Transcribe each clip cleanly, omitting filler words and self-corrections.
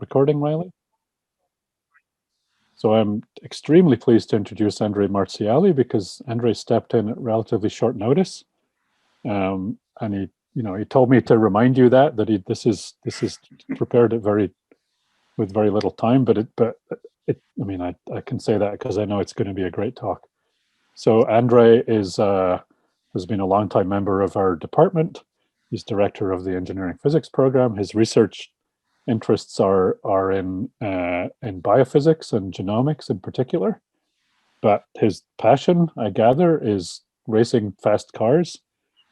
recording, Riley? So I'm extremely pleased to introduce Andre Marziali because Andre stepped in at relatively short notice, and he told me to remind you that this is prepared at with very little time, but I mean I can say that because I know it's going to be a great talk. So Andre has been a longtime member of our department. He's director of the engineering physics program. His research interests are in biophysics and genomics in particular, but his passion, I gather, is racing fast cars.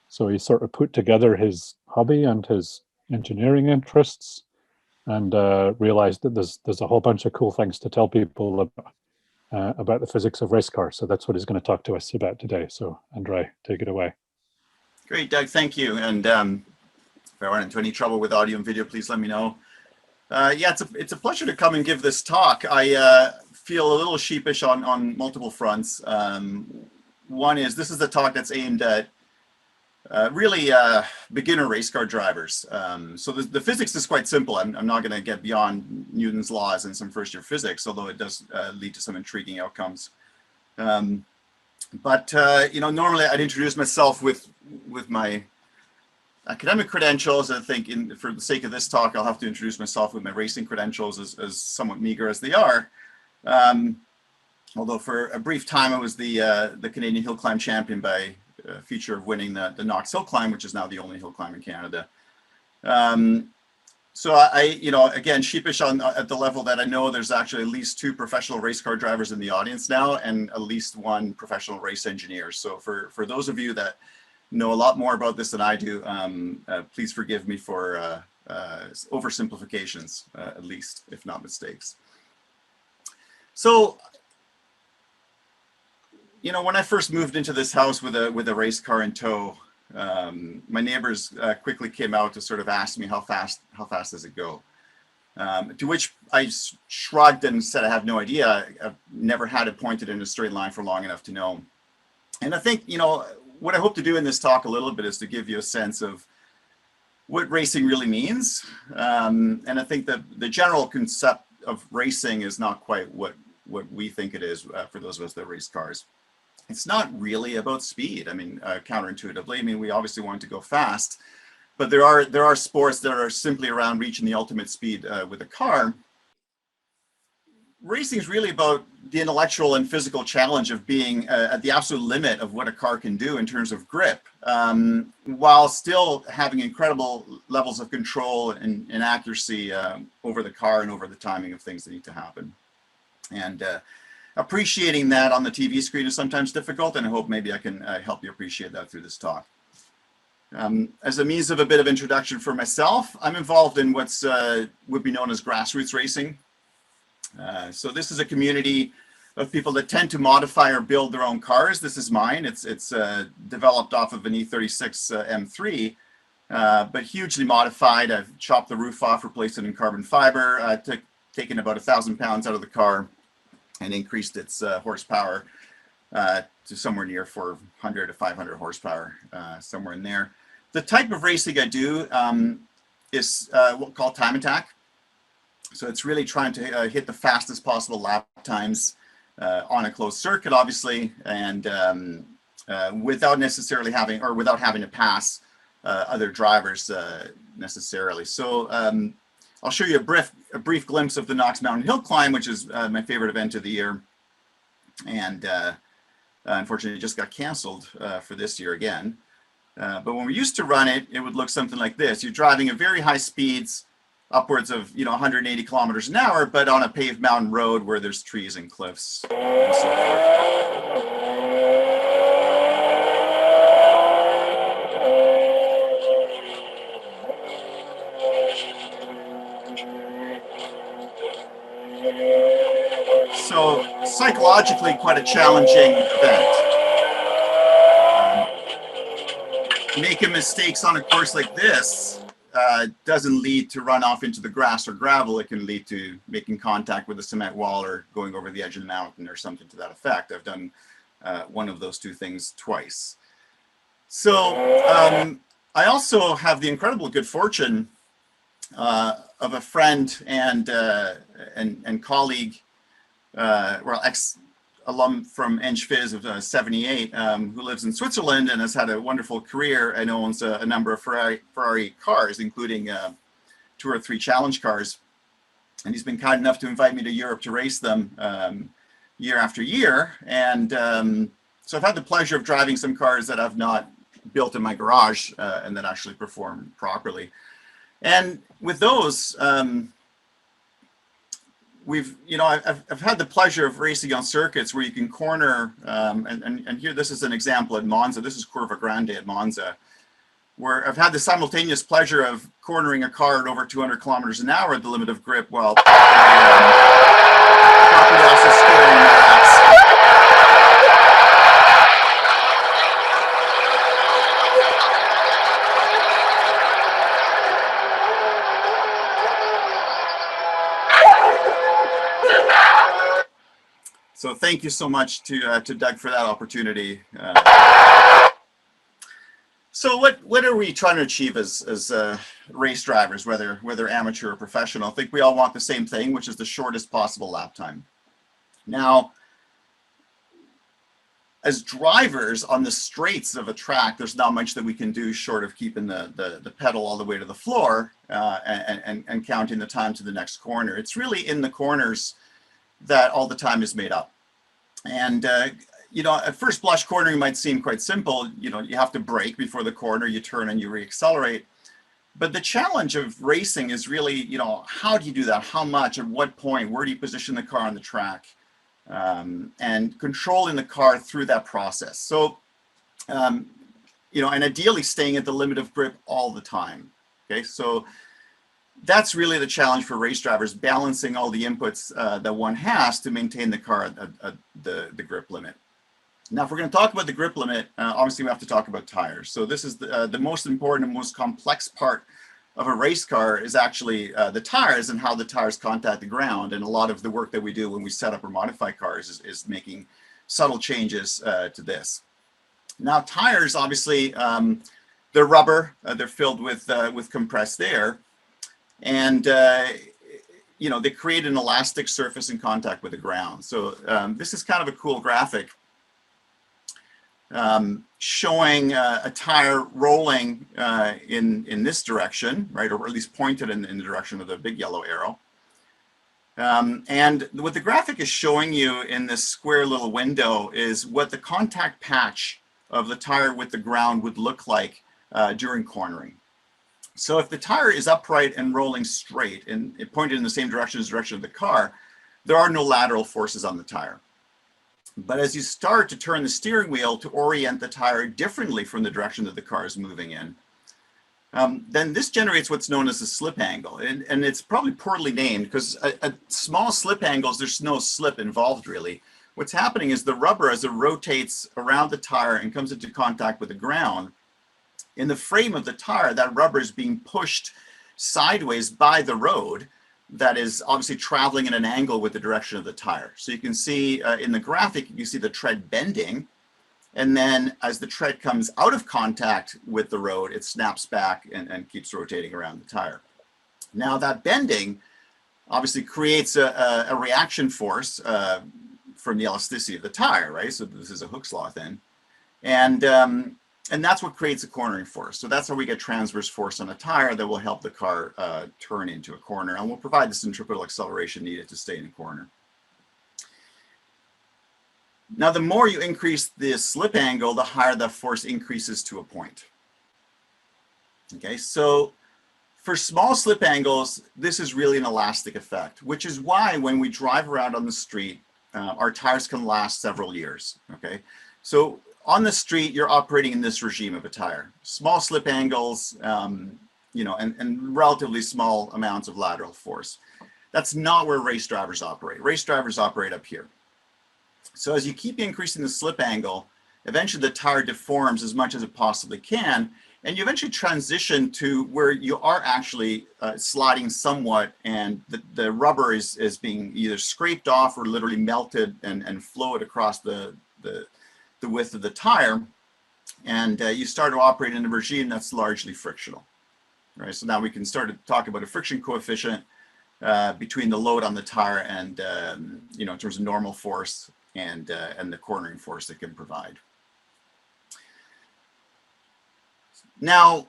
So he sort of put together his hobby and his engineering interests, and realized that there's a whole bunch of cool things to tell people about the physics of race cars. So that's what he's going to talk to us about today. So Andre, take it away. Great, Doug. Thank you. And if I run into any trouble with audio and video, please let me know. Yeah, it's a pleasure to come and give this talk. I feel a little sheepish on multiple fronts. One is this is a talk that's aimed at really beginner race car drivers. So the physics is quite simple. I'm not going to get beyond Newton's laws and some first-year physics, although it does lead to some intriguing outcomes. But normally I'd introduce myself with my academic credentials. I think for the sake of this talk, I'll have to introduce myself with my racing credentials as somewhat meager as they are. Although for a brief time I was the Canadian hill climb champion by feature of winning the Knox Hill Climb, which is now the only hill climb in Canada. So I again, sheepish at the level that I know there's actually at least 2 professional race car drivers in the audience now, and at least 1 professional race engineer. So for those of you that know a lot more about this than I do, please forgive me for oversimplifications, at least, if not mistakes. So, when I first moved into this house with a race car in tow, my neighbors quickly came out to sort of ask me how fast does it go? To which I shrugged and said I have no idea. I've never had it pointed in a straight line for long enough to know. And I think, what I hope to do in this talk a little bit is to give you a sense of what racing really means. And I think that the general concept of racing is not quite what we think it is for those of us that race cars. It's not really about speed. I mean, counterintuitively, I mean, we obviously want to go fast, but there are sports that are simply around reaching the ultimate speed with a car. Racing is really about the intellectual and physical challenge of being at the absolute limit of what a car can do in terms of grip, while still having incredible levels of control and accuracy over the car and over the timing of things that need to happen. And appreciating that on the TV screen is sometimes difficult, and I hope maybe I can help you appreciate that through this talk. As a means of a bit of introduction for myself, I'm involved in what's would be known as grassroots racing. So this is a community of people that tend to modify or build their own cars. This is mine. It's developed off of an E36 M3, but hugely modified. I've chopped the roof off, replaced it in carbon fiber, taken about 1,000 pounds out of the car, and increased its horsepower to somewhere near 400 to 500 horsepower, somewhere in there. The type of racing I do is what we call time attack. So it's really trying to hit the fastest possible lap times on a closed circuit, obviously, and without necessarily having to pass other drivers necessarily. So I'll show you a brief glimpse of the Knox Mountain Hill Climb, which is my favorite event of the year, and unfortunately it just got canceled for this year again. But when we used to run it, it would look something like this. You're driving at very high speeds, upwards of 180 kilometers an hour, but on a paved mountain road where there's trees and cliffs and so forth. So psychologically, quite a challenging event. Making mistakes on a course like this doesn't lead to run off into the grass or gravel. It can lead to making contact with a cement wall or going over the edge of the mountain or something to that effect. I've done one of those 2 things twice. So I also have the incredible good fortune of a friend and colleague, well, ex-alum from EngPhys of 78, who lives in Switzerland and has had a wonderful career and owns a number of Ferrari cars, including 2 or 3 challenge cars. And he's been kind enough to invite me to Europe to race them year after year. And so I've had the pleasure of driving some cars that I've not built in my garage and that actually perform properly. And with those, I've had the pleasure of racing on circuits where you can corner, and here, this is an example at Monza. This is Curva Grande at Monza, where I've had the simultaneous pleasure of cornering a car at over 200 kilometers an hour at the limit of grip while properly also steering laps. So thank you so much to Doug for that opportunity. So what are we trying to achieve as race drivers, whether amateur or professional? I think we all want the same thing, which is the shortest possible lap time. Now, as drivers on the straights of a track, there's not much that we can do short of keeping the pedal all the way to the floor and counting the time to the next corner. It's really in the corners that all the time is made up. And at first blush, cornering might seem quite simple. You have to brake before the corner, you turn and you reaccelerate. But the challenge of racing is really, how do you do that? How much? At what point? Where do you position the car on the track? And controlling the car through that process. So, and ideally staying at the limit of grip all the time. Okay, so that's really the challenge for race drivers, balancing all the inputs that one has to maintain the car at the grip limit. Now, if we're going to talk about the grip limit, obviously we have to talk about tires. So this is the most important and most complex part of a race car is actually the tires and how the tires contact the ground. And a lot of the work that we do when we set up or modify cars is making subtle changes to this. Now, tires, obviously, they're rubber. They're filled with compressed air. And, they create an elastic surface in contact with the ground. So this is kind of a cool graphic showing a tire rolling in this direction, right, or at least pointed in the direction of the big yellow arrow. And what the graphic is showing you in this square little window is what the contact patch of the tire with the ground would look like during cornering. So if the tire is upright and rolling straight and it pointed in the same direction as the direction of the car, there are no lateral forces on the tire. But as you start to turn the steering wheel to orient the tire differently from the direction that the car is moving in, then this generates what's known as a slip angle. And it's probably poorly named because at small slip angles, there's no slip involved really. What's happening is the rubber, as it rotates around the tire and comes into contact with the ground, in the frame of the tire, that rubber is being pushed sideways by the road that is obviously traveling at an angle with the direction of the tire. So you can see in the graphic, you see the tread bending. And then as the tread comes out of contact with the road, it snaps back and keeps rotating around the tire. Now that bending obviously creates a reaction force from the elasticity of the tire, right? So this is a Hooke's law then. And that's what creates a cornering force. So that's how we get transverse force on a tire that will help the car turn into a corner and will provide the centripetal acceleration needed to stay in a corner. Now, the more you increase the slip angle, the higher the force increases to a point. Okay, so for small slip angles, this is really an elastic effect, which is why when we drive around on the street, our tires can last several years. Okay, so on the street, you're operating in this regime of a tire. Small slip angles, and relatively small amounts of lateral force. That's not where race drivers operate. Race drivers operate up here. So as you keep increasing the slip angle, eventually the tire deforms as much as it possibly can, and you eventually transition to where you are actually sliding somewhat, and the rubber is being either scraped off or literally melted and flowed across the width of the tire, and you start to operate in a regime that's largely frictional. right? So now we can start to talk about a friction coefficient between the load on the tire and, you know, in terms of normal force and the cornering force it can provide. Now,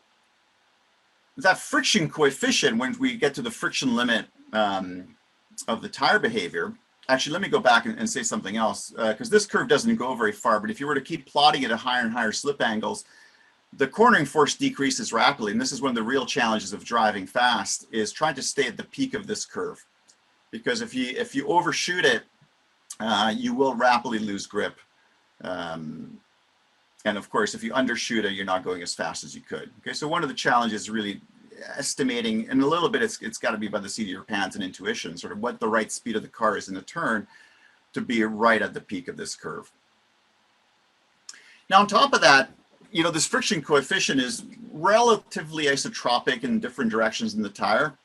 that friction coefficient, when we get to the friction limit of the tire behavior, actually, let me go back and say something else, because this curve doesn't go very far, but if you were to keep plotting it at higher and higher slip angles, the cornering force decreases rapidly. And this is one of the real challenges of driving fast, is trying to stay at the peak of this curve. Because if you overshoot it, you will rapidly lose grip. And of course, if you undershoot it, you're not going as fast as you could. Okay, so one of the challenges is really estimating, and a little bit it's got to be by the seat of your pants and intuition, sort of what the right speed of the car is in a turn to be right at the peak of this curve. Now, on top of that, you know, this friction coefficient is relatively isotropic in different directions in the tire,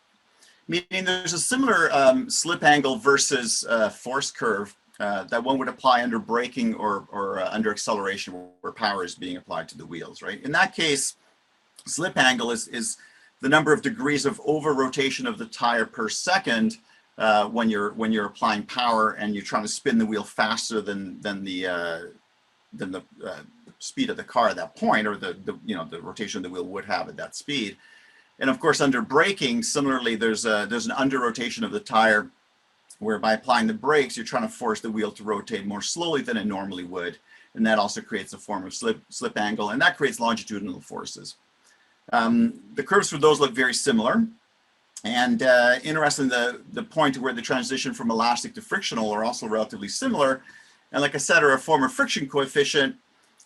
meaning there's a similar slip angle versus force curve that one would apply under braking or under acceleration, where power is being applied to the wheels, right? In that case, slip angle is the number of degrees of over rotation of the tire per second when you're applying power and you're trying to spin the wheel faster than the speed of the car at that point, or the you know, the rotation of the wheel would have at that speed. And of course, under braking, similarly, there's an under rotation of the tire, where by applying the brakes, you're trying to force the wheel to rotate more slowly than it normally would. And that also creates a form of slip angle, and that creates longitudinal forces. The curves for those look very similar. And interesting, the point where the transition from elastic to frictional are also relatively similar. And like I said, are a form of friction coefficient.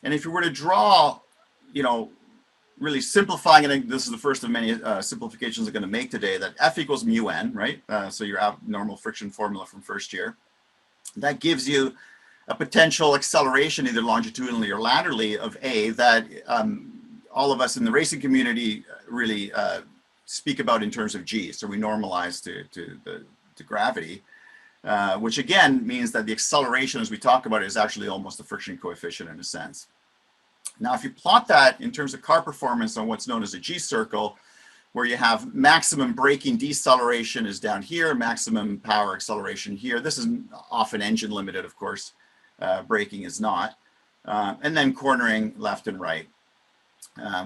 And if you were to draw, you know, really simplifying it, and this is the first of many simplifications I'm going to make today, that F equals mu n, right? So your normal friction formula from first year. That gives you a potential acceleration, either longitudinally or laterally, of A, that all of us in the racing community really speak about in terms of G. So we normalize to gravity, which again means that the acceleration, as we talk about it, is actually almost a friction coefficient in a sense. Now, if you plot that in terms of car performance on what's known as a G circle, where you have maximum braking deceleration is down here, maximum power acceleration here. This is often engine limited, of course. Braking is not. And then cornering left and right.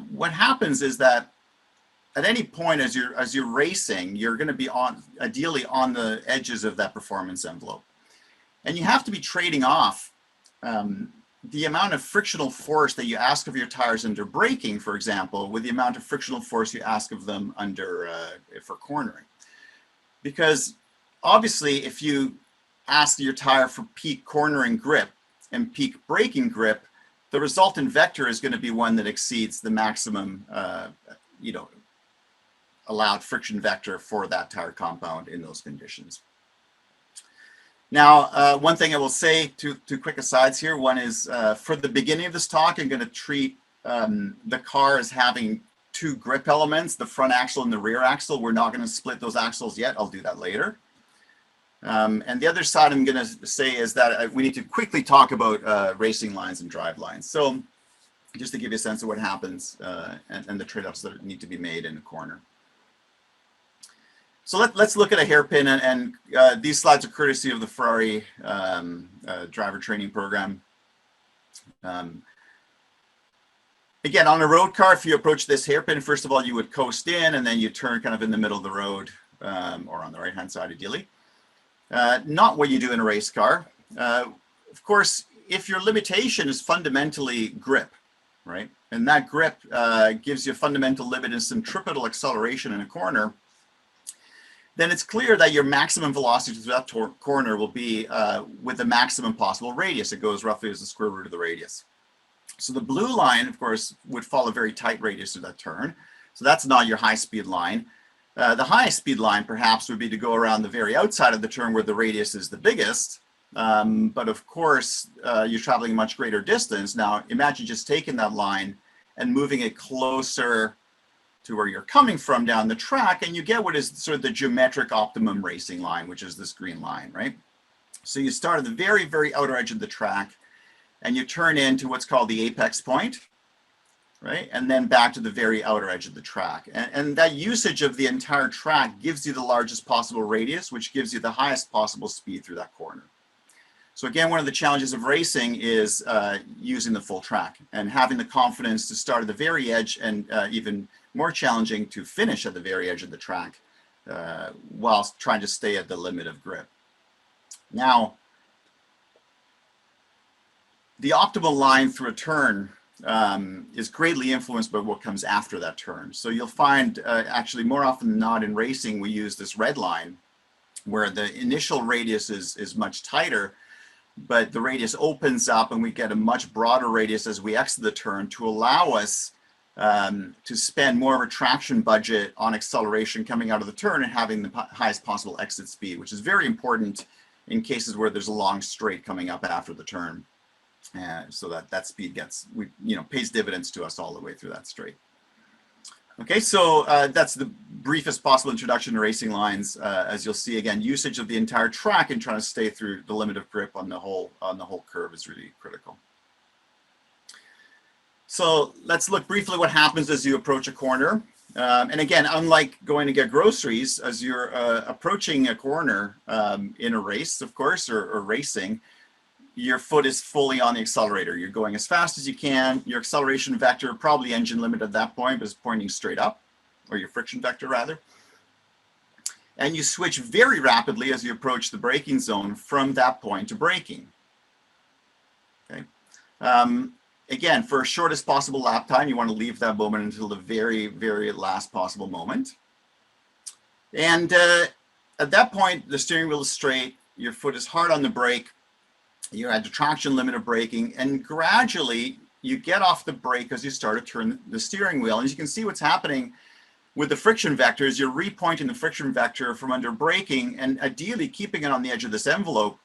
What happens is that at any point as you're racing, you're going to be ideally on the edges of that performance envelope. And you have to be trading off the amount of frictional force that you ask of your tires under braking, for example, with the amount of frictional force you ask of them under for cornering. Because obviously, if you ask your tire for peak cornering grip and peak braking grip, the resultant vector is going to be one that exceeds the maximum, you know, allowed friction vector for that tire compound in those conditions. Now, one thing I will say, two quick asides here. One is for the beginning of this talk, I'm going to treat the car as having two grip elements, the front axle and the rear axle. We're not going to split those axles yet. I'll do that later. And the other side I'm going to say is that we need to quickly talk about racing lines and drive lines. So just to give you a sense of what happens and the trade-offs that need to be made in a corner. So let's look at a hairpin, and these slides are courtesy of the Ferrari driver training program. Again, on a road car, if you approach this hairpin, first of all, you would coast in, and then you turn kind of in the middle of the road, or on the right-hand side, ideally. Not what you do in a race car. Of course, if your limitation is fundamentally grip, right? And that grip gives you a fundamental limit in centripetal acceleration in a corner, then it's clear that your maximum velocity to that corner will be with the maximum possible radius. It goes roughly as the square root of the radius. So the blue line, of course, would follow a very tight radius to that turn. So that's not your high-speed line. The highest speed line, perhaps, would be to go around the very outside of the turn where the radius is the biggest. But of course, you're traveling a much greater distance. Now, imagine just taking that line and moving it closer to where you're coming from down the track, and you get what is sort of the geometric optimum racing line, which is this green line, right? So you start at the very, very outer edge of the track, and you turn into what's called the apex point. right? And then back to the very outer edge of the track. And that usage of the entire track gives you the largest possible radius, which gives you the highest possible speed through that corner. So again, one of the challenges of racing is using the full track and having the confidence to start at the very edge, and even more challenging to finish at the very edge of the track whilst trying to stay at the limit of grip. Now, the optimal line through a turn is greatly influenced by what comes after that turn. So you'll find actually more often than not in racing, we use this red line where the initial radius is much tighter, but the radius opens up and we get a much broader radius as we exit the turn to allow us to spend more of a traction budget on acceleration coming out of the turn and having the highest possible exit speed, which is very important in cases where there's a long straight coming up after the turn. So that speed pays dividends to us all the way through that straight. Okay, so that's the briefest possible introduction to racing lines. As you'll see, again, usage of the entire track and trying to stay through the limit of grip on the whole curve is really critical. So let's look briefly what happens as you approach a corner. And again, unlike going to get groceries, as you're approaching a corner in a race, of course, or racing, your foot is fully on the accelerator. You're going as fast as you can. Your acceleration vector, probably engine limit at that point, is pointing straight up, or your friction vector rather. And you switch very rapidly as you approach the braking zone from that point to braking. Okay. Again, for shortest possible lap time, you want to leave that moment until the very, very last possible moment. And at that point, the steering wheel is straight. Your foot is hard on the brake. You're at the traction limit of braking, and gradually you get off the brake as you start to turn the steering wheel. And as you can see, what's happening with the friction vector is you're repointing the friction vector from under braking and ideally keeping it on the edge of this envelope,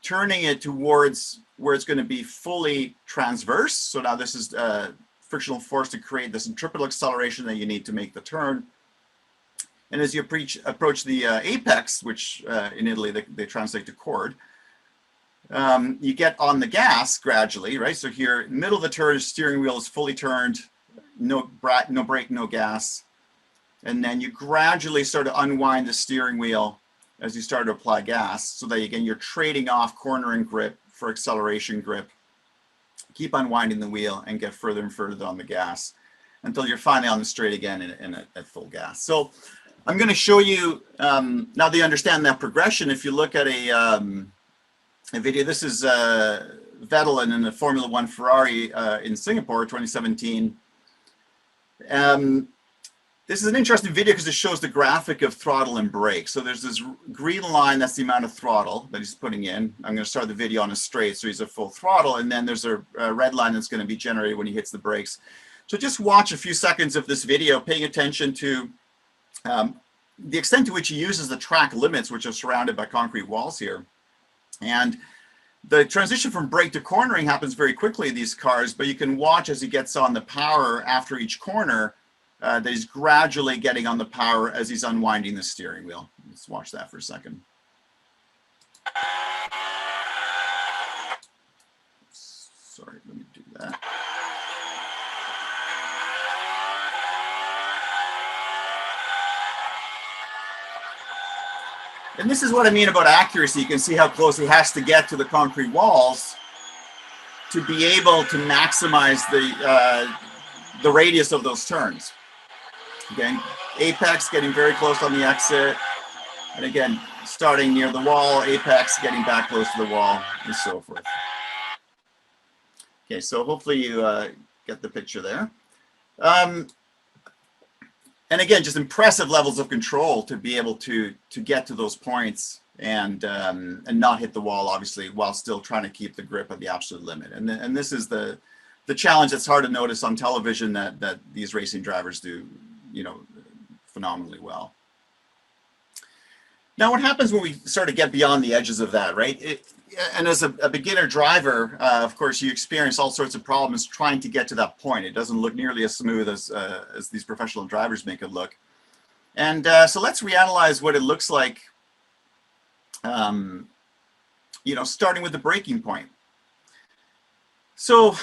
turning it towards where it's going to be fully transverse. So now this is frictional force to create this centripetal acceleration that you need to make the turn. And as you approach the apex, which in Italy they translate to chord, you get on the gas gradually, right? So here, middle of the turn, steering wheel is fully turned, no brake, no gas. And then you gradually start to unwind the steering wheel as you start to apply gas, so that again, you're trading off cornering grip for acceleration grip. Keep unwinding the wheel and get further and further on the gas until you're finally on the straight again and at full gas. So I'm going to show you, now that you understand that progression, if you look at a video, this is Vettel in the Formula One Ferrari in Singapore, 2017. This is an interesting video because it shows the graphic of throttle and brake. So there's this green line, that's the amount of throttle that he's putting in. I'm going to start the video on a straight, so he's at full throttle. And then there's a red line that's going to be generated when he hits the brakes. So just watch a few seconds of this video, paying attention to the extent to which he uses the track limits, which are surrounded by concrete walls here. And the transition from brake to cornering happens very quickly in these cars, but you can watch as he gets on the power after each corner, that he's gradually getting on the power as he's unwinding the steering wheel. Let's watch that for a second. Sorry, let me do that. And this is what I mean about accuracy. You can see how close he has to get to the concrete walls to be able to maximize the radius of those turns. Again, apex getting very close on the exit. And again, starting near the wall, apex getting back close to the wall, and so forth. Okay, so hopefully you get the picture there. And again, just impressive levels of control to be able to get to those points and not hit the wall, obviously, while still trying to keep the grip at the absolute limit. And this is the challenge that's hard to notice on television that these racing drivers do, phenomenally well. Now, what happens when we sort of get beyond the edges of that, right? And as a beginner driver, of course, you experience all sorts of problems trying to get to that point. It doesn't look nearly as smooth as these professional drivers make it look. And so let's reanalyze what it looks like, starting with the braking point. So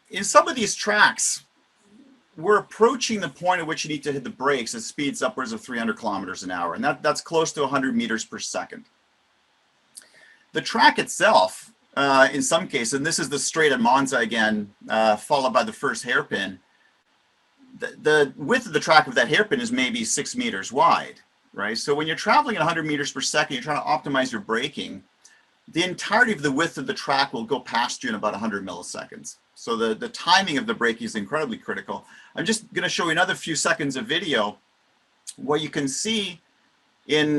in some of these tracks, we're approaching the point at which you need to hit the brakes at speeds upwards of 300 kilometers an hour, and that's close to 100 meters per second. The track itself, in some cases, and this is the straight at Monza again, followed by the first hairpin, the width of the track of that hairpin is maybe 6 meters wide, right? So when you're traveling at 100 meters per second, you're trying to optimize your braking, the entirety of the width of the track will go past you in about 100 milliseconds. So the timing of the braking is incredibly critical. I'm just going to show you another few seconds of video where you can see in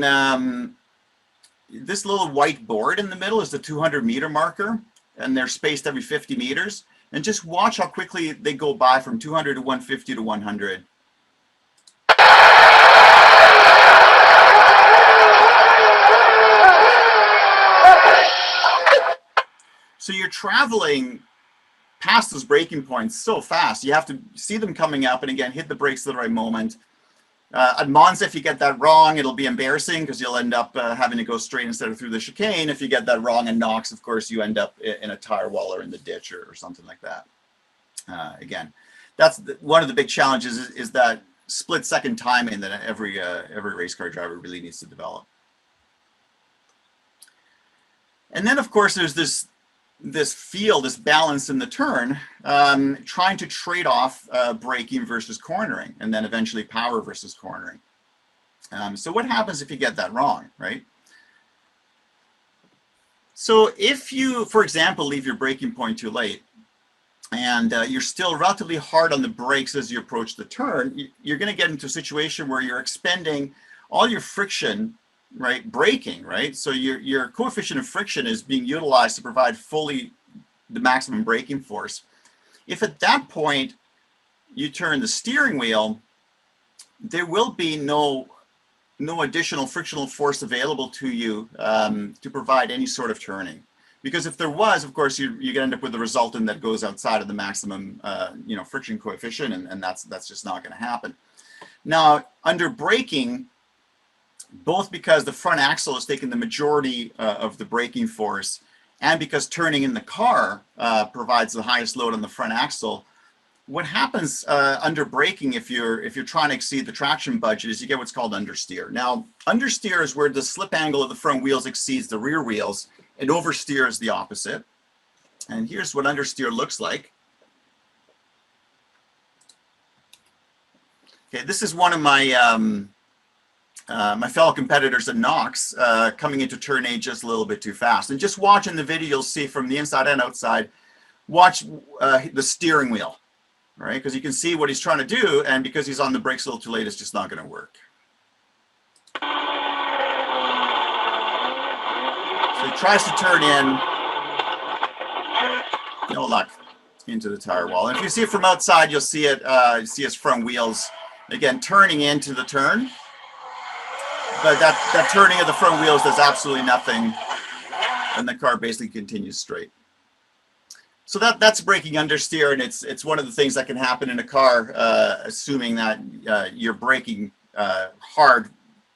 this little white board in the middle is the 200-meter marker, and they're spaced every 50 meters. And just watch how quickly they go by from 200 to 150 to 100. So you're traveling past those braking points so fast. You have to see them coming up and again, hit the brakes at the right moment. At Monza, if you get that wrong, it'll be embarrassing because you'll end up having to go straight instead of through the chicane. If you get that wrong in Knox, of course, you end up in a tire wall or in the ditch or something like that. Again, that's one of the big challenges is that split-second timing that every race car driver really needs to develop. And then, of course, there's this feel, this balance in the turn, trying to trade off braking versus cornering, and then eventually power versus cornering. So what happens if you get that wrong, right? So if you, for example, leave your braking point too late, and you're still relatively hard on the brakes as you approach the turn, you're going to get into a situation where you're expending all your friction, right, braking, right? So your coefficient of friction is being utilized to provide fully the maximum braking force. If at that point you turn the steering wheel, there will be no additional frictional force available to you to provide any sort of turning. Because if there was, of course, you end up with a resultant that goes outside of the maximum, friction coefficient, and that's just not going to happen. Now, under braking, both because the front axle is taking the majority of the braking force, and because turning in the car provides the highest load on the front axle, what happens under braking, if you're trying to exceed the traction budget, is you get what's called understeer. Now, understeer is where the slip angle of the front wheels exceeds the rear wheels, and oversteer is the opposite. And here's what understeer looks like. Okay, this is one of my my fellow competitors at Knox coming into turn 8 just a little bit too fast. And just watching the video, you'll see from the inside and outside, watch the steering wheel, right? Because you can see what he's trying to do, and because he's on the brakes a little too late, it's just not going to work. So he tries to turn in, no luck, into the tire wall. And if you see it from outside, you'll see it, you see his front wheels, again, turning into the turn. But that turning of the front wheels does absolutely nothing, and the car basically continues straight. So that's braking understeer, and it's one of the things that can happen in a car, assuming that you're braking hard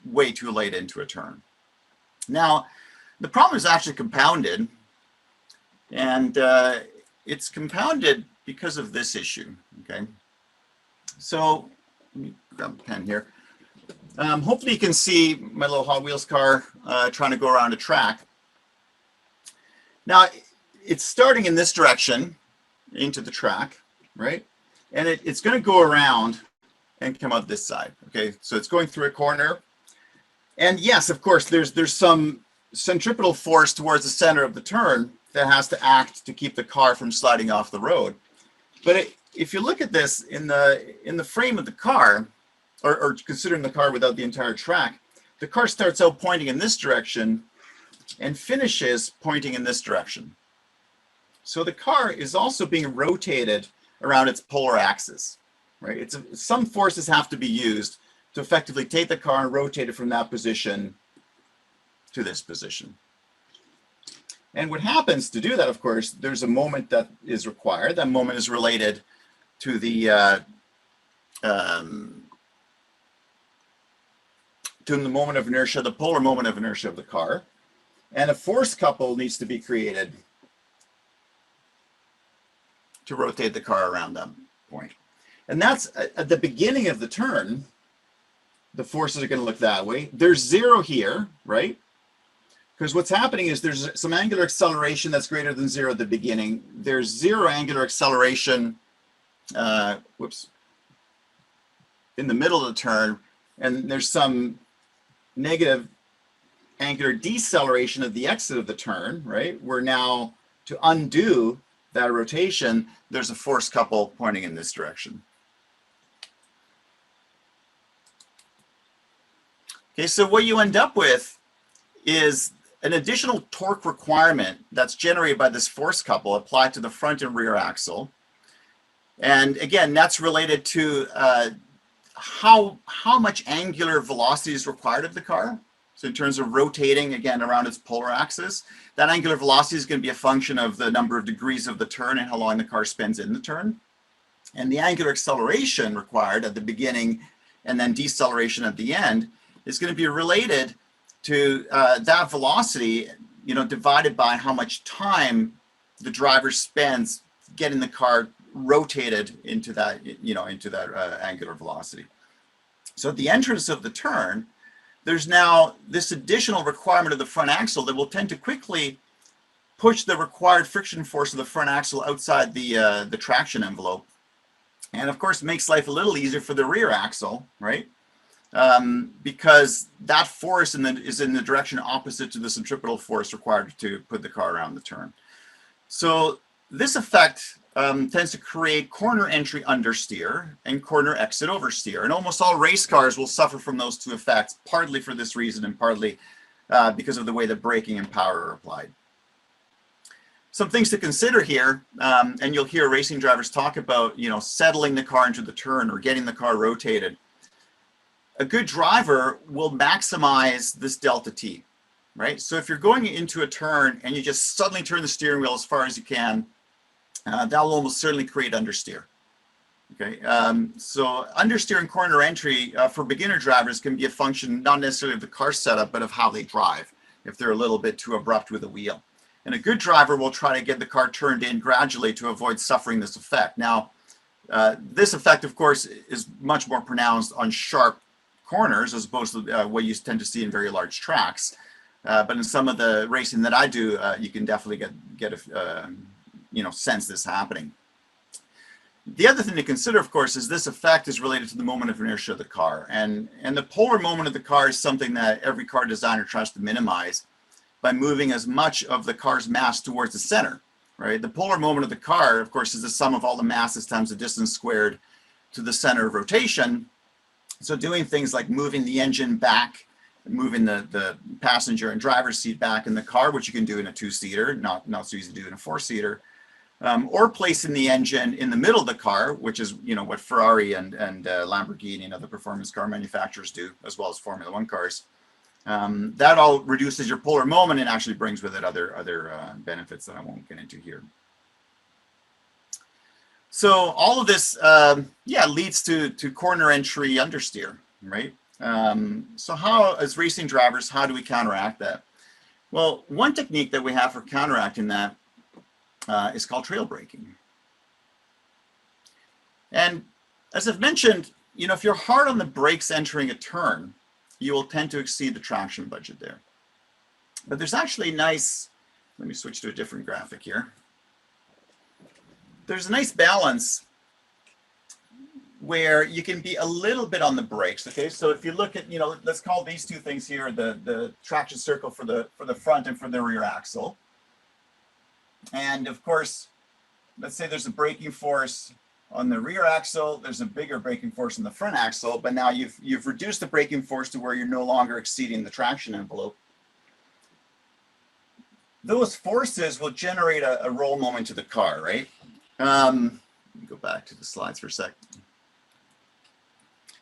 way too late into a turn. Now, the problem is actually compounded, and it's compounded because of this issue, okay? So, let me grab a pen here. Hopefully you can see my little Hot Wheels car trying to go around a track. Now, it's starting in this direction into the track, right? And it's going to go around and come out this side, okay? So it's going through a corner. And yes, of course, there's some centripetal force towards the center of the turn that has to act to keep the car from sliding off the road. But if you look at this in the frame of the car, or considering the car without the entire track, the car starts out pointing in this direction and finishes pointing in this direction. So the car is also being rotated around its polar axis, right? Some forces have to be used to effectively take the car and rotate it from that position to this position. And what happens to do that, of course, there's a moment that is required. That moment is related to the moment of inertia, the polar moment of inertia of the car. And a force couple needs to be created to rotate the car around that point. And that's at the beginning of the turn, the forces are going to look that way. There's 0 here, right? Because what's happening is there's some angular acceleration that's greater than 0 at the beginning. There's 0 angular acceleration, in the middle of the turn, and there's some negative angular deceleration at the exit of the turn, right? We're now, to undo that rotation, there's a force couple pointing in this direction. Okay, so what you end up with is an additional torque requirement that's generated by this force couple applied to the front and rear axle. And again, that's related to how much angular velocity is required of the car. So in terms of rotating, again, around its polar axis, that angular velocity is going to be a function of the number of degrees of the turn and how long the car spends in the turn. And the angular acceleration required at the beginning and then deceleration at the end is going to be related to that velocity, divided by how much time the driver spends getting the car rotated into that, angular velocity. So at the entrance of the turn, there's now this additional requirement of the front axle that will tend to quickly push the required friction force of the front axle outside the traction envelope. And of course, makes life a little easier for the rear axle, right? Because that force is in the direction opposite to the centripetal force required to put the car around the turn. So this effect tends to create corner entry understeer and corner exit oversteer. And almost all race cars will suffer from those two effects, partly for this reason and partly because of the way that braking and power are applied. Some things to consider here, and you'll hear racing drivers talk about, settling the car into the turn or getting the car rotated. A good driver will maximize this delta T, right? So if you're going into a turn and you just suddenly turn the steering wheel as far as you can, that will almost certainly create understeer. Okay, so understeer and corner entry for beginner drivers can be a function not necessarily of the car setup, but of how they drive, if they're a little bit too abrupt with the wheel. And a good driver will try to get the car turned in gradually to avoid suffering this effect. Now, this effect, of course, is much more pronounced on sharp corners as opposed to what you tend to see in very large tracks. But in some of the racing that I do, you can definitely get a sense this happening. The other thing to consider, of course, is this effect is related to the moment of inertia of the car. And the polar moment of the car is something that every car designer tries to minimize by moving as much of the car's mass towards the center, right? The polar moment of the car, of course, is the sum of all the masses times the distance squared to the center of rotation. So doing things like moving the engine back, moving the passenger and driver's seat back in the car, which you can do in a 2-seater, not so easy to do in a 4-seater, or placing the engine in the middle of the car, which is what Ferrari and Lamborghini and other performance car manufacturers do, as well as Formula One cars. That all reduces your polar moment and actually brings with it other benefits that I won't get into here. So all of this, leads to corner entry understeer, right? So how, as racing drivers, how do we counteract that? Well, one technique that we have for counteracting that is called trail braking. And as I've mentioned, if you're hard on the brakes entering a turn, you will tend to exceed the traction budget there. But there's actually let me switch to a different graphic here. There's a nice balance where you can be a little bit on the brakes, okay? So if you look at, let's call these two things here, the traction circle for the front and for the rear axle. And of course, let's say there's a braking force on the rear axle, there's a bigger braking force on the front axle, but now you've reduced the braking force to where you're no longer exceeding the traction envelope. Those forces will generate a roll moment to the car, right? Let me go back to the slides for a sec.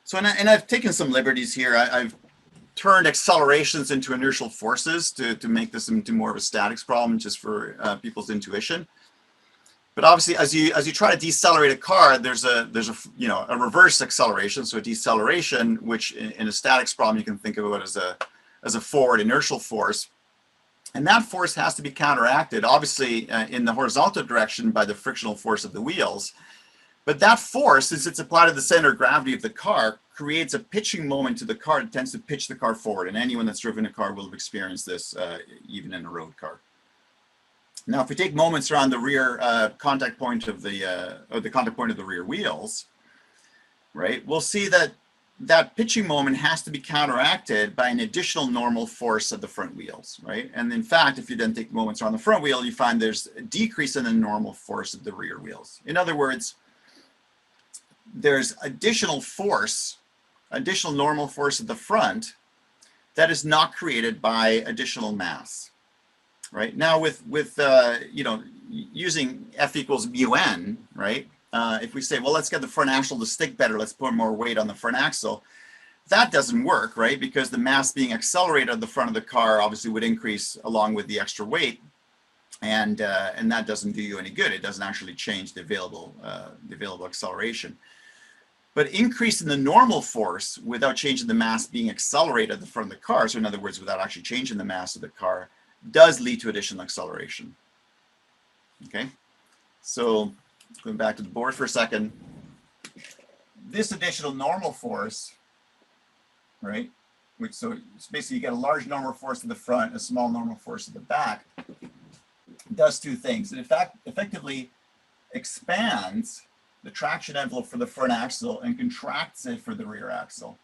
So, and I've taken some liberties here. I've turned accelerations into inertial forces to make this into more of a statics problem, just for people's intuition. But obviously, as you try to decelerate a car, there's a reverse acceleration, so a deceleration, which in a statics problem you can think of it as a forward inertial force, and that force has to be counteracted, obviously in the horizontal direction by the frictional force of the wheels. But that force, since it's applied to the center of gravity of the car, creates a pitching moment to the car. It tends to pitch the car forward. And anyone that's driven a car will have experienced this, even in a road car. Now, if we take moments around the rear contact point of the contact point of the rear wheels, right, we'll see that that pitching moment has to be counteracted by an additional normal force of the front wheels, right? And in fact, if you then take moments around the front wheel, you find there's a decrease in the normal force of the rear wheels. In other words, there's additional force, additional normal force at the front that is not created by additional mass, right? Now with you know, using F equals mu n, right? If we say, well, let's get the front axle to stick better, let's put more weight on the front axle, that doesn't work, right? Because the mass being accelerated at the front of the car obviously would increase along with the extra weight, and that doesn't do you any good. It doesn't actually change the available acceleration. But increasing the normal force without changing the mass being accelerated at the front of the car, so in other words, without actually changing the mass of the car, does lead to additional acceleration. Okay, so going back to the board for a second, this additional normal force, right, which so basically you get a large normal force at the front, a small normal force at the back, does two things. It in fact effectively expands the traction envelope for the front axle and contracts it for the rear axle,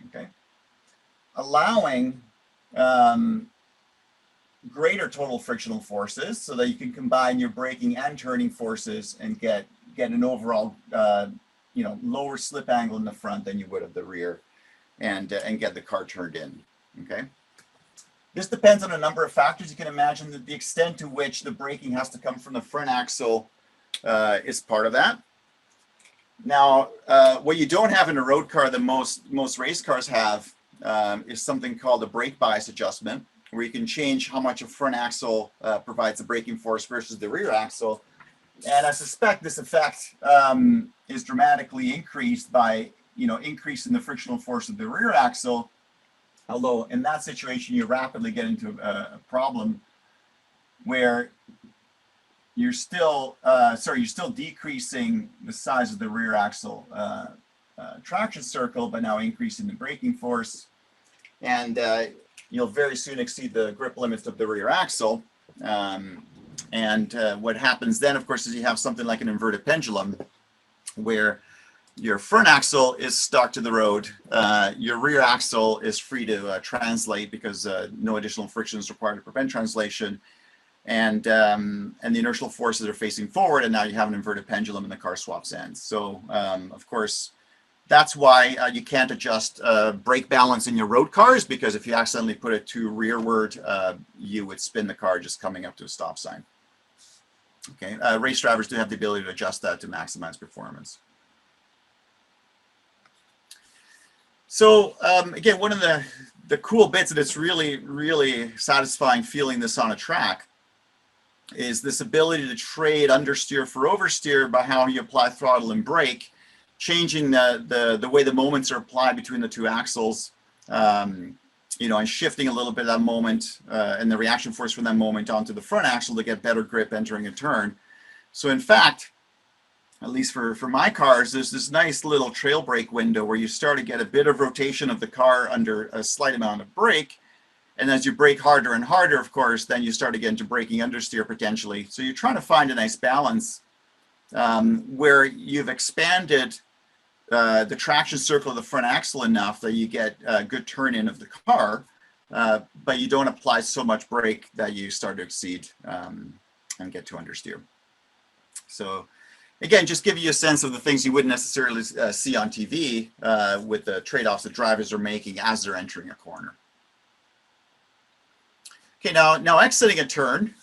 okay, allowing greater total frictional forces so that you can combine your braking and turning forces and get an overall you know, lower slip angle in the front than you would of the rear, and get the car turned in. Okay, this depends on a number of factors. You can imagine that the extent to which the braking has to come from the front axle is part of that. Now, what you don't have in a road car that most race cars have is something called a brake bias adjustment, where you can change how much a front axle provides the braking force versus the rear axle. And I suspect this effect is dramatically increased by, you know, increasing the frictional force of the rear axle. Although in that situation, you rapidly get into a problem where you're still decreasing the size of the rear axle traction circle, but now increasing the braking force. And you'll very soon exceed the grip limits of the rear axle. What happens then, of course, is you have something like an inverted pendulum where your front axle is stuck to the road. Your rear axle is free to translate because no additional friction is required to prevent translation. And the inertial forces are facing forward, and now you have an inverted pendulum and the car swaps ends. So, of course, that's why you can't adjust brake balance in your road cars, because if you accidentally put it too rearward, you would spin the car just coming up to a stop sign. Okay, race drivers do have the ability to adjust that to maximize performance. So again, one of the cool bits, and it's really satisfying feeling this on a track, is this ability to trade understeer for oversteer by how you apply throttle and brake, changing the way the moments are applied between the two axles, you know, and shifting a little bit of that moment and the reaction force from that moment onto the front axle to get better grip entering a turn. So in fact, at least for my cars, there's this nice little trail brake window where you start to get a bit of rotation of the car under a slight amount of brake. And as you brake harder and harder, of course, then you start to get into braking understeer potentially. So you're trying to find a nice balance where you've expanded the traction circle of the front axle enough that you get a good turn in of the car, but you don't apply so much brake that you start to exceed and get to understeer. So again, just give you a sense of the things you wouldn't necessarily see on TV with the trade-offs that drivers are making as they're entering a corner. Okay, now exiting a turn,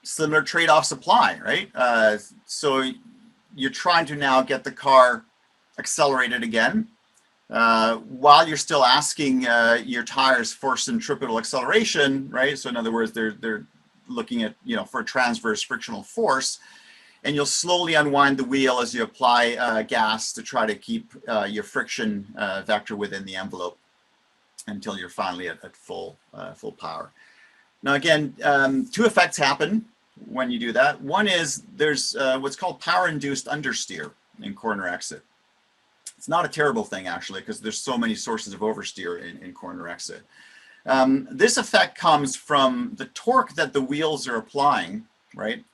similar trade-offs apply, right? So you're trying to now get the car accelerated again, while you're still asking your tires for centripetal acceleration, right? So in other words, they're looking at, you know, for a transverse frictional force, and you'll slowly unwind the wheel as you apply gas to try to keep your friction vector within the envelope until you're finally at full power. Now again, two effects happen when you do that. One is there's what's called power-induced understeer in corner exit. It's not a terrible thing, actually, because there's so many sources of oversteer in corner exit. This effect comes from the torque that the wheels are applying, right?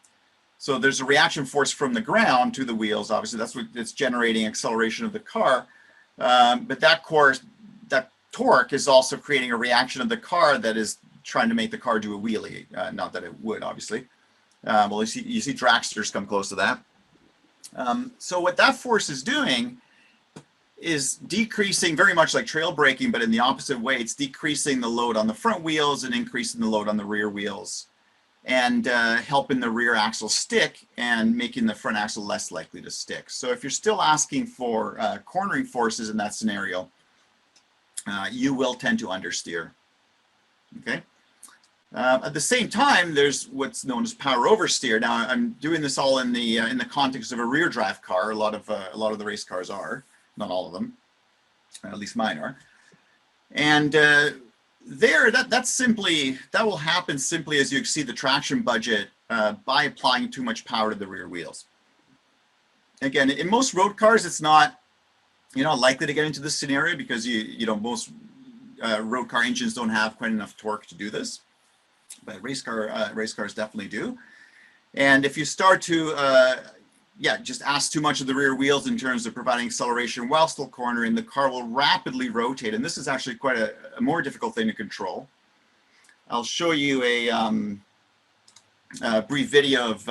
So there's a reaction force from the ground to the wheels. Obviously, that's what it's generating acceleration of the car. But that torque is also creating a reaction of the car that is trying to make the car do a wheelie. Not that it would, obviously. Well, you see dragsters come close to that. So what that force is doing is decreasing, very much like trail braking, but in the opposite way. It's decreasing the load on the front wheels and increasing the load on the rear wheels, and helping the rear axle stick and making the front axle less likely to stick. So if you're still asking for cornering forces in that scenario, you will tend to understeer. Okay. At the same time, there's what's known as power oversteer. Now, I'm doing this all in the context of a rear drive car. A lot of the race cars are, not all of them, at least mine are. And that will happen simply as you exceed the traction budget by applying too much power to the rear wheels. Again, in most road cars, it's not likely to get into this scenario because most road car engines don't have quite enough torque to do this. But race cars definitely do. And if you start to just ask too much of the rear wheels in terms of providing acceleration while still cornering, the car will rapidly rotate. And this is actually quite a more difficult thing to control. I'll show you a brief video of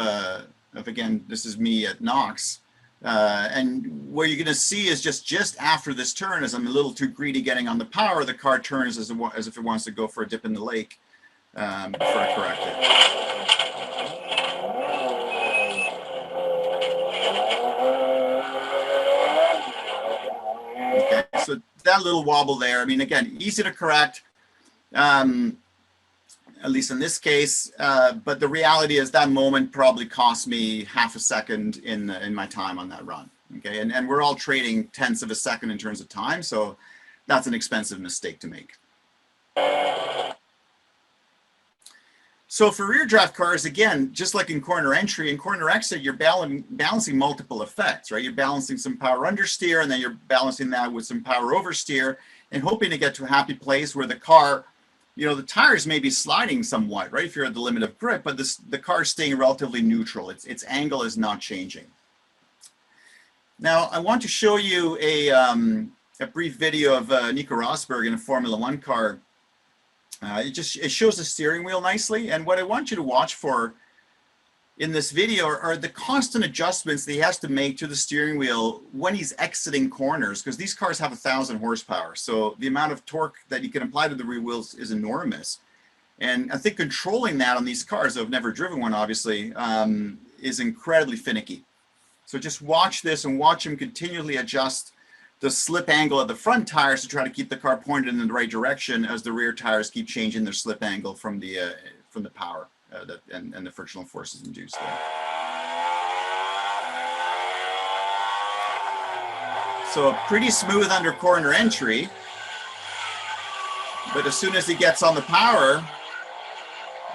again, this is me at Knox. And what you're going to see is just after this turn, as I'm a little too greedy getting on the power, the car turns as if it wants to go for a dip in the lake. Before I correct it. Okay, so that little wobble there, I mean, again, easy to correct, at least in this case, but the reality is that moment probably cost me half a second in my time on that run. Okay, and we're all trading tenths of a second in terms of time, so that's an expensive mistake to make. So for rear drive cars, again, just like in corner entry and corner exit, you're balancing multiple effects, right? You're balancing some power understeer, and then you're balancing that with some power oversteer, and hoping to get to a happy place where the car, the tires may be sliding somewhat, right? If you're at the limit of grip, but the car is staying relatively neutral. Its angle is not changing. Now, I want to show you a brief video of Nico Rosberg in a Formula One car. It shows the steering wheel nicely, and what I want you to watch for in this video are the constant adjustments that he has to make to the steering wheel when he's exiting corners, because these cars have 1,000 horsepower, so the amount of torque that you can apply to the rear wheels is enormous. And I think controlling that on these cars, I've never driven one obviously, is incredibly finicky. So just watch this and watch him continually adjust the slip angle of the front tires to try to keep the car pointed in the right direction as the rear tires keep changing their slip angle from the power and the frictional forces induced there. So pretty smooth under corner entry, but as soon as he gets on the power,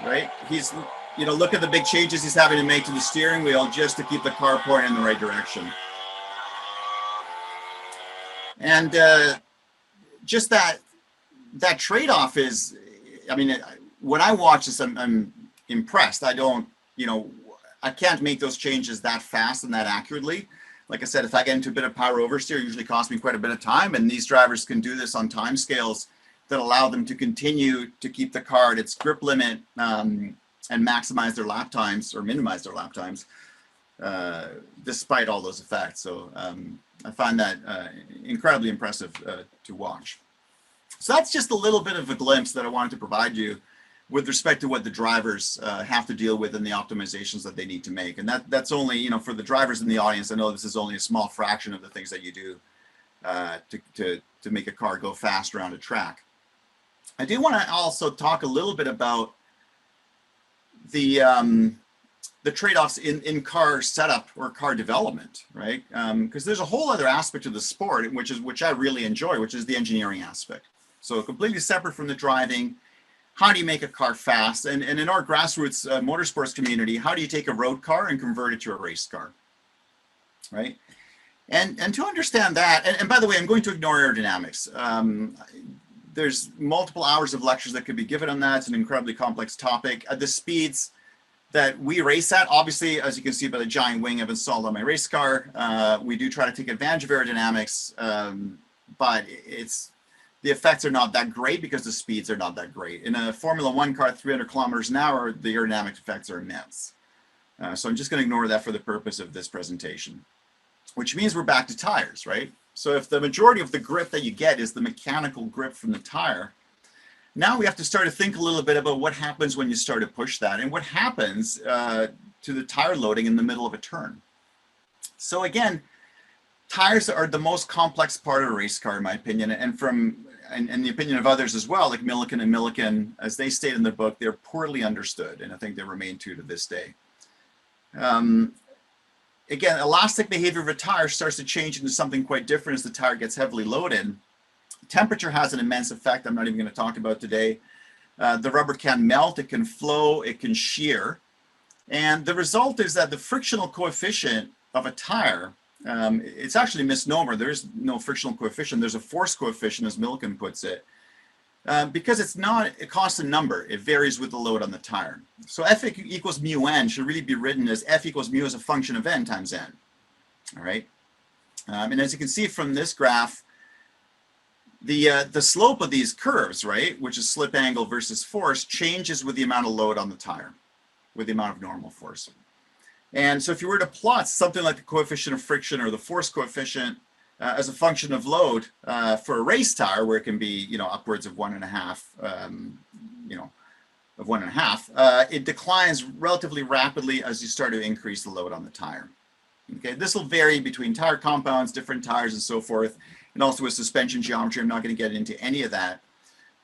right, he's, look at the big changes he's having to make to the steering wheel just to keep the car pointed in the right direction. And just that trade-off is, I mean, when I watch this, I'm impressed. I can't make those changes that fast and that accurately. Like I said, if I get into a bit of power oversteer, it usually costs me quite a bit of time, and these drivers can do this on time scales that allow them to continue to keep the car at its grip limit and maximize their lap times or minimize their lap times despite all those effects. So I find that incredibly impressive to watch. So that's just a little bit of a glimpse that I wanted to provide you with respect to what the drivers have to deal with and the optimizations that they need to make. And that's only, for the drivers in the audience, I know this is only a small fraction of the things that you do to make a car go fast around a track. I do want to also talk a little bit about the trade-offs in car setup or car development, right? Because there's a whole other aspect of the sport, which I really enjoy, which is the engineering aspect. So completely separate from the driving. how do you make a car fast? And in our grassroots motorsports community, how do you take a road car and convert it to a race car, right? And to understand that, and by the way, I'm going to ignore aerodynamics. There's multiple hours of lectures that could be given on that. It's an incredibly complex topic. At the speeds that we race at, obviously, as you can see by the giant wing I've installed on my race car, we do try to take advantage of aerodynamics, but the effects are not that great because the speeds are not that great. In a Formula One car at 300 kilometers an hour, the aerodynamic effects are immense. So I'm just going to ignore that for the purpose of this presentation, which means we're back to tires, right? So if the majority of the grip that you get is the mechanical grip from the tire, now we have to start to think a little bit about what happens when you start to push that and what happens to the tire loading in the middle of a turn. So again, tires are the most complex part of a race car, in my opinion, and the opinion of others as well, like Millikan and Millikan, as they state in their book, they're poorly understood, and I think they remain to this day. Again, elastic behavior of a tire starts to change into something quite different as the tire gets heavily loaded. Temperature has an immense effect I'm not even going to talk about today. The rubber can melt, it can flow, it can shear. And the result is that the frictional coefficient of a tire, it's actually a misnomer. There's no frictional coefficient. There's a force coefficient, as Millikan puts it, because it's not a constant number. It varies with the load on the tire. So F equals mu n should really be written as F equals mu as a function of n times n. All right. And as you can see from this graph, the slope of these curves, right, which is slip angle versus force, changes with the amount of load on the tire, with the amount of normal force. And so if you were to plot something like the coefficient of friction or the force coefficient as a function of load for a race tire, where it can be, upwards of 1.5, it declines relatively rapidly as you start to increase the load on the tire. Okay, this will vary between tire compounds, different tires, and so forth, and also with suspension geometry. I'm not going to get into any of that.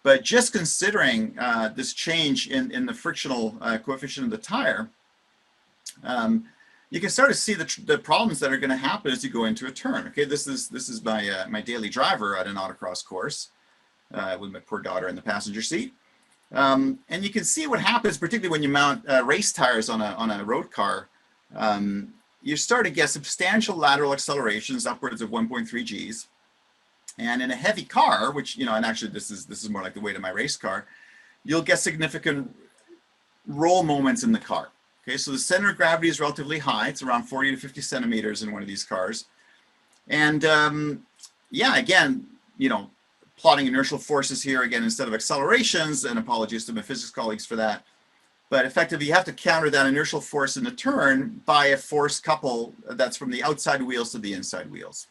But just considering this change in the frictional coefficient of the tire, you can start to see the problems that are going to happen as you go into a turn. Okay, this is my daily driver at an autocross course with my poor daughter in the passenger seat. And you can see what happens, particularly when you mount race tires on a road car. You start to get substantial lateral accelerations upwards of 1.3 Gs. And in a heavy car, which, and actually this is more like the weight of my race car, you'll get significant roll moments in the car. Okay, so the center of gravity is relatively high. It's around 40 to 50 centimeters in one of these cars. And yeah, again, plotting inertial forces here again instead of accelerations, and apologies to my physics colleagues for that. But effectively, you have to counter that inertial force in the turn by a force couple that's from the outside wheels to the inside wheels.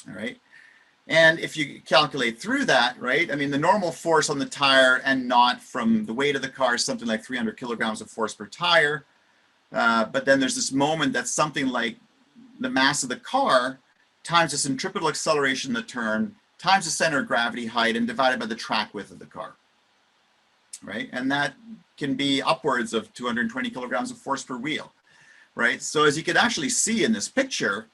All right. And if you calculate through that, right, I mean, the normal force on the tire and not from the weight of the car is something like 300 kilograms of force per tire. But then there's this moment that's something like the mass of the car times the centripetal acceleration in the turn times the center of gravity height and divided by the track width of the car, right? And that can be upwards of 220 kilograms of force per wheel, right? So as you can actually see in this picture,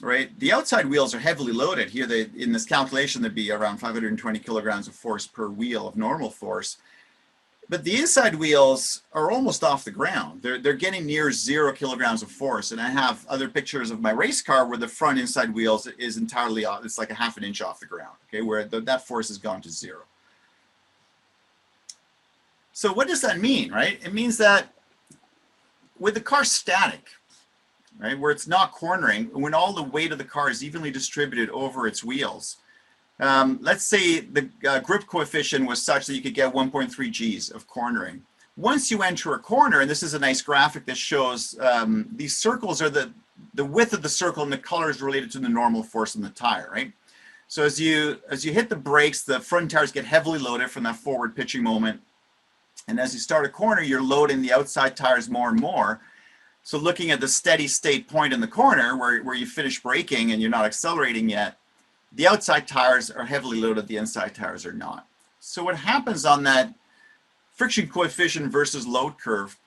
right, the outside wheels are heavily loaded. Here, in this calculation, there'd be around 520 kilograms of force per wheel of normal force. But the inside wheels are almost off the ground. They're getting near 0 kilograms of force. And I have other pictures of my race car where the front inside wheels is entirely off. It's like a ½ inch off the ground, okay, where that force has gone to 0. So what does that mean, right? It means that with the car static, right, where it's not cornering, when all the weight of the car is evenly distributed over its wheels, let's say the grip coefficient was such that you could get 1.3 Gs of cornering. Once you enter a corner, and this is a nice graphic that shows these circles are the width of the circle, and the color is related to the normal force on the tire, right? So as you hit the brakes, the front tires get heavily loaded from that forward pitching moment. And as you start a corner, you're loading the outside tires more and more. So looking at the steady state point in the corner where you finish braking and you're not accelerating yet, the outside tires are heavily loaded, the inside tires are not. So what happens on that friction coefficient versus load curve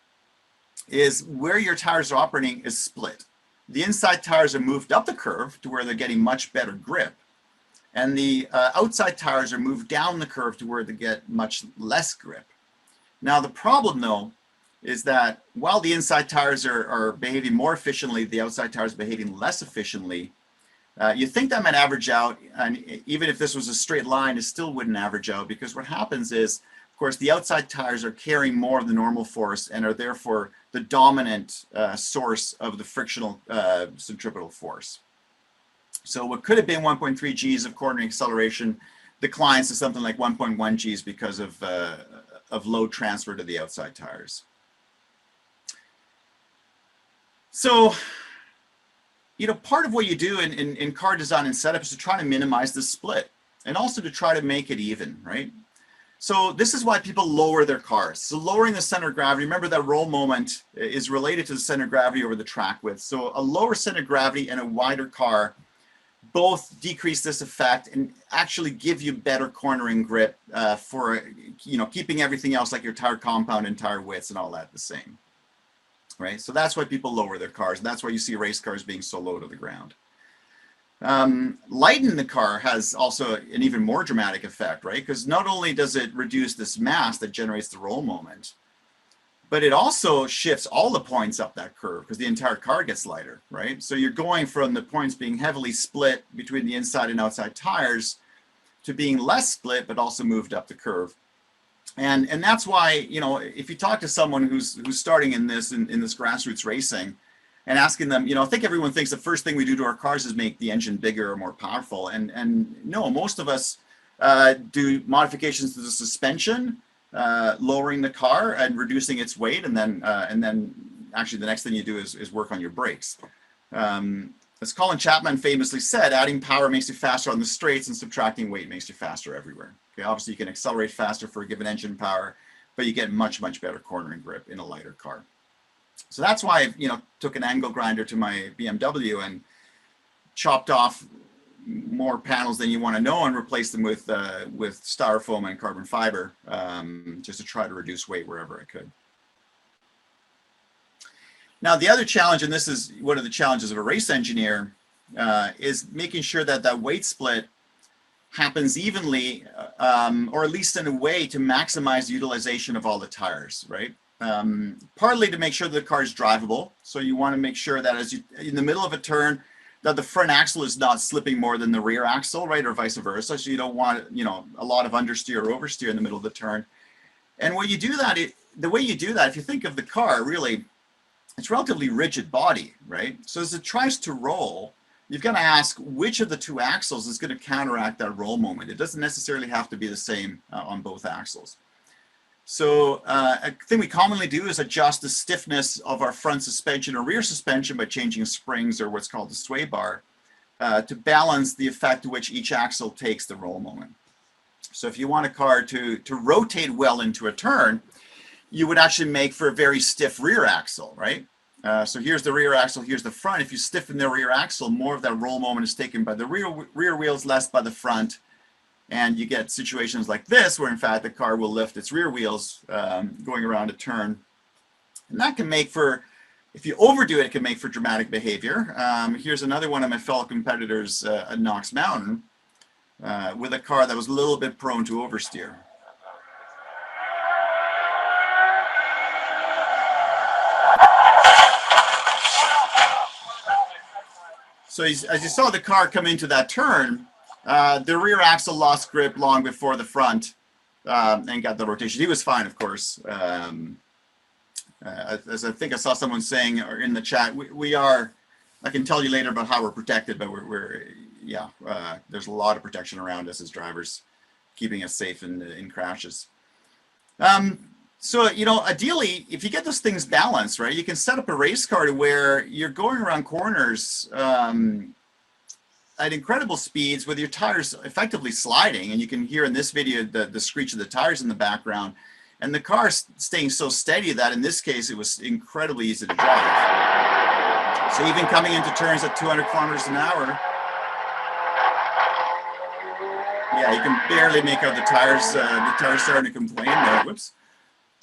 is where your tires are operating is split. The inside tires are moved up the curve to where they're getting much better grip. and the outside tires are moved down the curve to where they get much less grip. Now the problem though is that while the inside tires are behaving more efficiently, the outside tires are behaving less efficiently. You think that might average out, and even if this was a straight line, it still wouldn't average out, because what happens is, of course, the outside tires are carrying more of the normal force and are therefore the dominant source of the frictional centripetal force. So what could have been 1.3 Gs of cornering acceleration declines to something like 1.1 Gs because of load transfer to the outside tires. So, you know, part of what you do in car design and setup is to try to minimize the split and also to try to make it even, right? So this is why people lower their cars. So lowering the center of gravity, remember that roll moment is related to the center of gravity over the track width. So a lower center of gravity and a wider car both decrease this effect and actually give you better cornering grip for, you know, keeping everything else like your tire compound and tire widths and all that the same, right? So that's why people lower their cars. And that's why you see race cars being so low to the ground. Lightening the car has also an even more dramatic effect, right? Because not only does it reduce this mass that generates the roll moment, but it also shifts all the points up that curve because the entire car gets lighter, right? So you're going from the points being heavily split between the inside and outside tires to being less split, but also moved up the curve. And that's why, you know, if you talk to someone who's starting in this grassroots racing and asking them, you know, I think everyone thinks the first thing we do to our cars is make the engine bigger or more powerful. And no, most of us do modifications to the suspension, lowering the car and reducing its weight, and then actually the next thing you do is work on your brakes. As Colin Chapman famously said, adding power makes you faster on the straights and subtracting weight makes you faster everywhere. Okay, obviously you can accelerate faster for a given engine power, but you get much better cornering grip in a lighter car. So that's why I, you know, took an angle grinder to my BMW and chopped off more panels than you want to know and replace them with styrofoam and carbon fiber, just to try to reduce weight wherever I could. Now the other challenge, and this is one of the challenges of a race engineer, is making sure that that weight split happens evenly, or at least in a way to maximize the utilization of all the tires, right? Partly to make sure the car is drivable. So you want to make sure that as you, in the middle of a turn, that the front axle is not slipping more than the rear axle, right? Or vice versa. So you don't want, you know, a lot of understeer or oversteer in the middle of the turn. And when you do that, the way you do that, if you think of the car, really, it's relatively rigid body, right? So as it tries to roll, you've got to ask which of the two axles is going to counteract that roll moment. It doesn't necessarily have to be the same on both axles. So a thing we commonly do is adjust the stiffness of our front suspension or rear suspension by changing springs or what's called the sway bar to balance the effect to which each axle takes the roll moment. So if you want a car to rotate well into a turn, you would actually make for a very stiff rear axle, right? So here's the rear axle, here's the front. If you stiffen the rear axle, more of that roll moment is taken by the rear wheels, less by the front. And you get situations like this, where in fact the car will lift its rear wheels going around a turn. And that can make for, if you overdo it, it can make for dramatic behavior. Here's another one of my fellow competitors at Knox Mountain with a car that was a little bit prone to oversteer. So as you saw the car come into that turn, the rear axle lost grip long before the front and got the rotation. He was fine, of course. As I think I saw someone saying in the chat, we are, I can tell you later about how we're protected, but there's a lot of protection around us as drivers, keeping us safe in crashes. So, you know, ideally, if you get those things balanced, right, you can set up a race car to where you're going around corners at incredible speeds with your tires effectively sliding. And you can hear in this video the screech of the tires in the background. And the car staying so steady that in this case, it was incredibly easy to drive. So even coming into turns at 200 kilometers an hour, yeah, you can barely make out the tires starting to complain there. Whoops.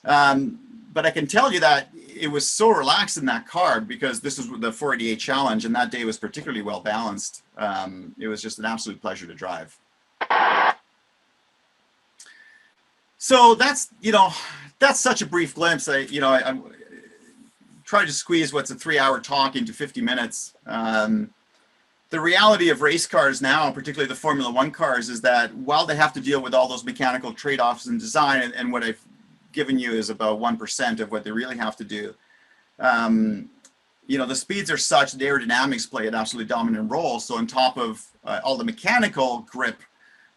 But I can tell you that it was so relaxed in that car because this was the 488 challenge and that day was particularly well balanced. It was just an absolute pleasure to drive. So that's, that's such a brief glimpse. I tried to squeeze what's a 3-hour talk into 50 minutes. The reality of race cars now, particularly the Formula One cars, is that while they have to deal with all those mechanical trade-offs in design, and what I've given you is about 1% of what they really have to do, the speeds are such that aerodynamics play an absolutely dominant role. So on top of all the mechanical grip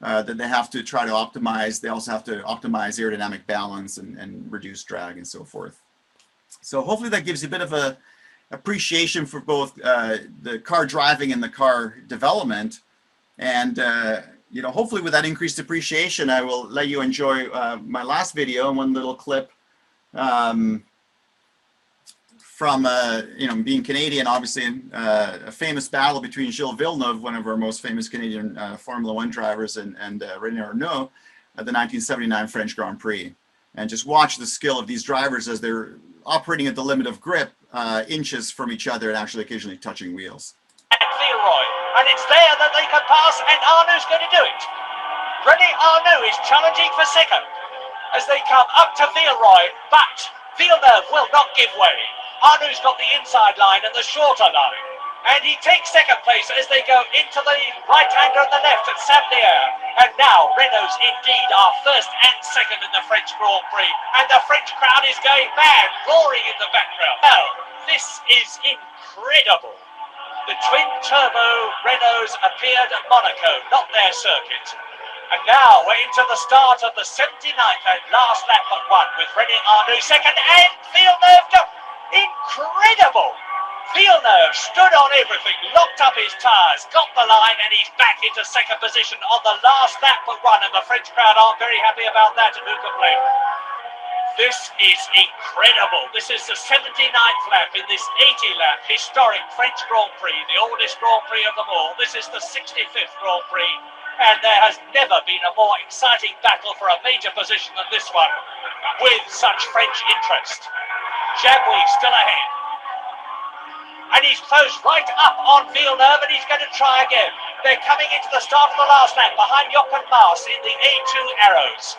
that they have to try to optimize, they also have to optimize aerodynamic balance and reduce drag and so forth. So hopefully that gives you a bit of a appreciation for both the car driving and the car development. And hopefully with that increased appreciation, I will let you enjoy my last video and one little clip from being Canadian, obviously, a famous battle between Gilles Villeneuve, one of our most famous Canadian Formula One drivers, and René Arnoux at the 1979 French Grand Prix. And just watch the skill of these drivers as they're operating at the limit of grip, inches from each other, and actually occasionally touching wheels. Villeroy, and it's there that they can pass, and Arnoux's going to do it. René Arnoux is challenging for second as they come up to Villeroy, but Villeneuve will not give way. Arnoux's got the inside line and the shorter line, and he takes second place as they go into the right-hander and the left at Sablier. And now Renault's indeed are first and second in the French Grand Prix, and the French crowd is going mad, roaring in the background. Well, this is incredible. The twin-turbo Renaults appeared at Monaco, not their circuit. And now we're into the start of the 79th and last lap but one, with René Arnoux second and Villeneuve go. Incredible! Villeneuve stood on everything, locked up his tyres, got the line, and he's back into second position on the last lap but one, and the French crowd aren't very happy about that, and who can blame them? This is incredible. This is the 79th lap in this 80-lap historic French Grand Prix, the oldest Grand Prix of them all. This is the 65th Grand Prix, and there has never been a more exciting battle for a major position than this one, with such French interest. Jabouille still ahead. And he's closed right up on Villeneuve, and he's going to try again. They're coming into the start of the last lap behind Jochen Maas in the A2 Arrows.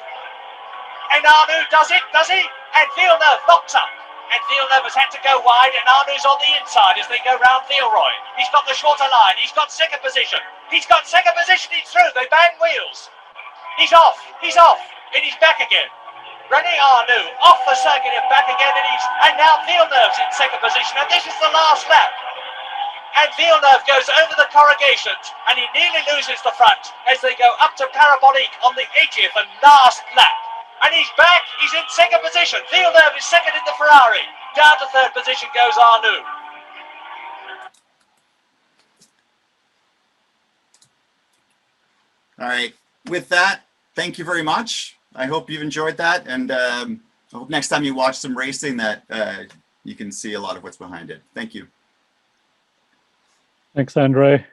And Arnoux does it, does he? And Villeneuve locks up. And Villeneuve has had to go wide, and Arnoux's on the inside as they go round Villeroy. He's got the shorter line. He's got second position. He's got second position. He's through. They bang wheels. He's off. He's off. And he's back again. René Arnoux off the circuit and back again, and now Villeneuve's in second position, and this is the last lap. And Villeneuve goes over the corrugations, and he nearly loses the front as they go up to Parabolique on the 80th and last lap. And he's back, he's in second position. Villeneuve is second in the Ferrari. Down to third position goes Arnoux. All right, with that, thank you very much. I hope you've enjoyed that, and I hope next time you watch some racing that you can see a lot of what's behind it. Thank you. Thanks, Andre.